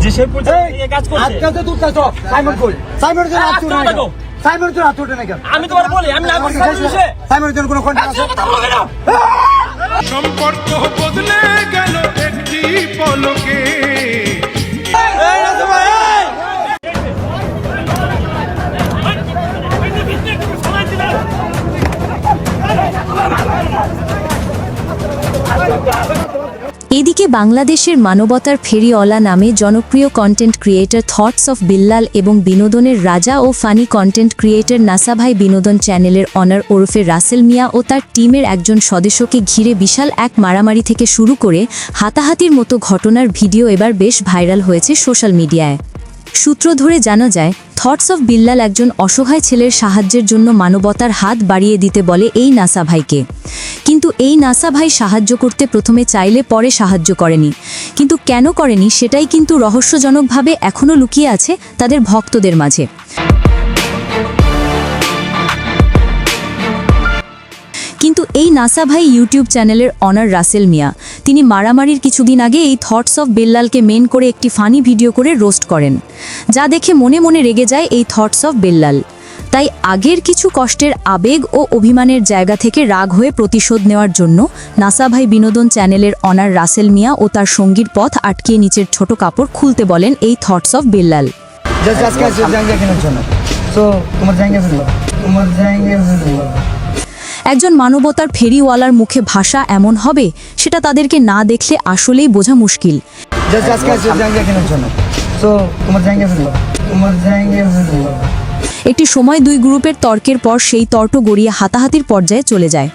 যে সে পরিচয় কাজ করছে আজকে তো তুই চাচ্ছ সাইমন কই সাইমনের জন্য আত্মুর না সাইমনের জন্য আত্মুর না কেন আমি তোমার বলি আমি না করছি সাইমনের জন্য কোনো কন্ট্যাক্ট আছে কথা বলো কেন সম্পর্ক বদলে গেল একটি পলকে। এদিকে বাংলাদেশের মানবতার ফেরিওয়ালা নামে জনপ্রিয় content creator thoughts of Billal এবং বিনোদনের রাজা ও ফানি কন্টেন্ট ক্রিয়েটর নাসাভাই বিনোদন চ্যানেলের অনার ওরফে রাসেল মিয়া ও তার টিমের একজন সদস্যকে ঘিরে বিশাল এক মারামারি থেকে শুরু করে হাতাহাতির মতো ঘটনার ভিডিও এবার বেশ ভাইরাল হয়েছে সোশ্যাল মিডিয়ায়। সূত্র ধরে জানা যায়, থটস অফ বিল্লাল একজন অসহায় ছেলের সাহায্যের জন্য মানবতার হাত বাড়িয়ে দিতে বলে এই নাসা ভাইকে। কিন্তু এই নাসা ভাই সাহায্য করতে প্রথমে চাইলে পরে সাহায্য করেনি। কিন্তু কেন করেনি সেটাই কিন্তু রহস্যজনকভাবে এখনও লুকিয়ে আছে তাদের ভক্তদের মাঝে। কিন্তু এই নাসা ভাই ইউটিউব চ্যানেলের অনার রাসেল মিয়া, তিনি মারামারির কিছুদিন আগে এই থটস অফ বিল্লালকে মেন করে একটি ফানি ভিডিও করে রোস্ট করেন, যা দেখে মনে মনে রেগে যায় এই থটস অফ বিল্লাল। তাই আগের কিছু কষ্টের আবেগ ও অভিমানের জায়গা থেকে রাগ হয়ে প্রতিশোধ নেওয়ার জন্য নাসা ভাই বিনোদন চ্যানেলের অনার রাসেল মিয়া ও তার সঙ্গীর পথ আটকিয়ে নিচের ছোট কাপড় খুলতে বলেন এই থটস অফ বিল্লাল। একজন মানবতার ফেরিওয়ালার মুখে ভাষা এমন হবে সেটা তাদেরকে না দেখলে আসলেই বোঝা মুশকিল। একটি সময় দুই গ্রুপের তর্কের পর সেই তর্ক গড়িয়ে হাতাহাতির পর্যায়ে চলে যায়।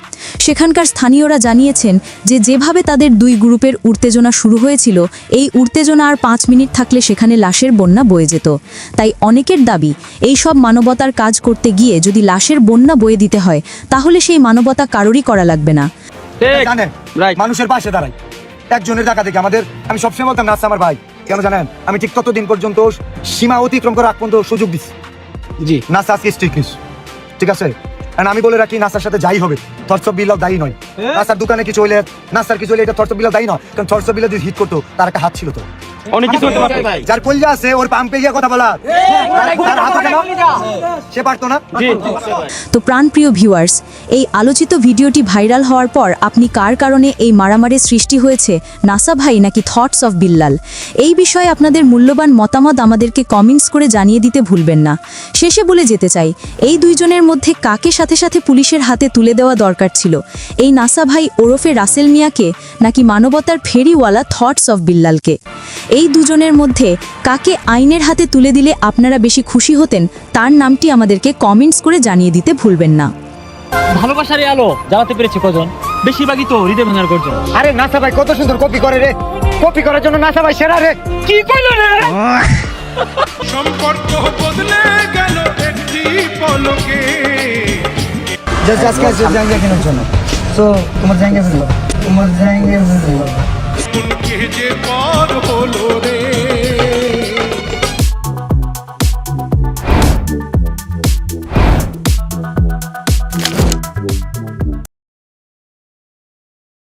সেখানকার স্থানীয়রা জানিয়েছেন যে যেভাবে তাদের দুই গ্রুপের উত্তেজনা শুরু হয়েছিল, এই উত্তেজনা আর 5 মিনিট থাকলে সেখানে লাশের বন্যা বয়ে যেত। তাই অনেকের দাবি, এই সব মানবতার কাজ করতে গিয়ে যদি লাশের বন্যা বয়ে দিতে হয় তাহলে সেই মানবতা কারোরই করা লাগবে না। মানুষের পাশে দাঁড়াই, একজনের টাকা থেকে আমাদের, আমি সবসময় বলতাম নাসা আমার ভাই, কেন জানেন? আমি ঠিক ততদিন পর্যন্ত সীমা অতিক্রম করার আগ পর্যন্ত সুযোগ দিচ্ছি। জি, নাসা আজকে স্ট্রিক্টনেস, ঠিক আছে? আমি বলে রাখি, নাসার সাথে যাই হবে, থটস অফ বিল্লাল দায়ী নয়। নাসার দোকানে কিছু হইলে, নাসার কিছু হইলে এটা থটস অফ বিল্লাল দায়ী নয়, কারণ থটস অফ বিল্লাল যদি হিট করতো তার একটা হাত ছিল। তো অনেক কিছু হতে পারে ভাই, যার কলজা আছে ওর পাম্পে গিয়ে কথা বলা, তার হাত কেন সে পারতো না? তো প্রাণপ্রিয় ভিউয়ার্স, এই আলোচিত ভিডিওটি ভাইরাল হওয়ার পর আপনি কার কারণে এই মারামারির সৃষ্টি হয়েছে, নাসা ভাই নাকি থটস অফ বিল্লাল, এই বিষয়ে আপনাদের মূল্যবান মতামত আমাদেরকে কমেন্টস করে জানিয়ে দিতে ভুলবেন না। শেষে বলে যেতে চাই, এই দুইজনের মধ্যে কাকে সাথে সাথে পুলিশের হাতে তুলে দেওয়া দরকার ছিল, এই নাসা ভাই ওরফে রাসেল মিয়াকে নাকি মানবতার ফেরিওয়ালা থটস অফ বিল্লালকে? এই দুজনের মধ্যে কাকে আইনের হাতে তুলে দিলে আপনারা বেশি খুশি হতেন, তার নামটি আমাদেরকে কমেন্টস করে জানিয়ে দিতে ভুলবেন না। ভালোবাসার আলো জ্বালাতে পেরেছে কজন, বেশিরভাগই তো হৃদয় ভাঙার গর্জন। আরে নাসা ভাই কত সুন্দর কপি করে রে, কপি করার জন্য নাসা ভাই সেরা রে। কি কইলো রে? সম্পর্ক বদলে গেল একটি পলকে। তোমার যে পর হলো রে।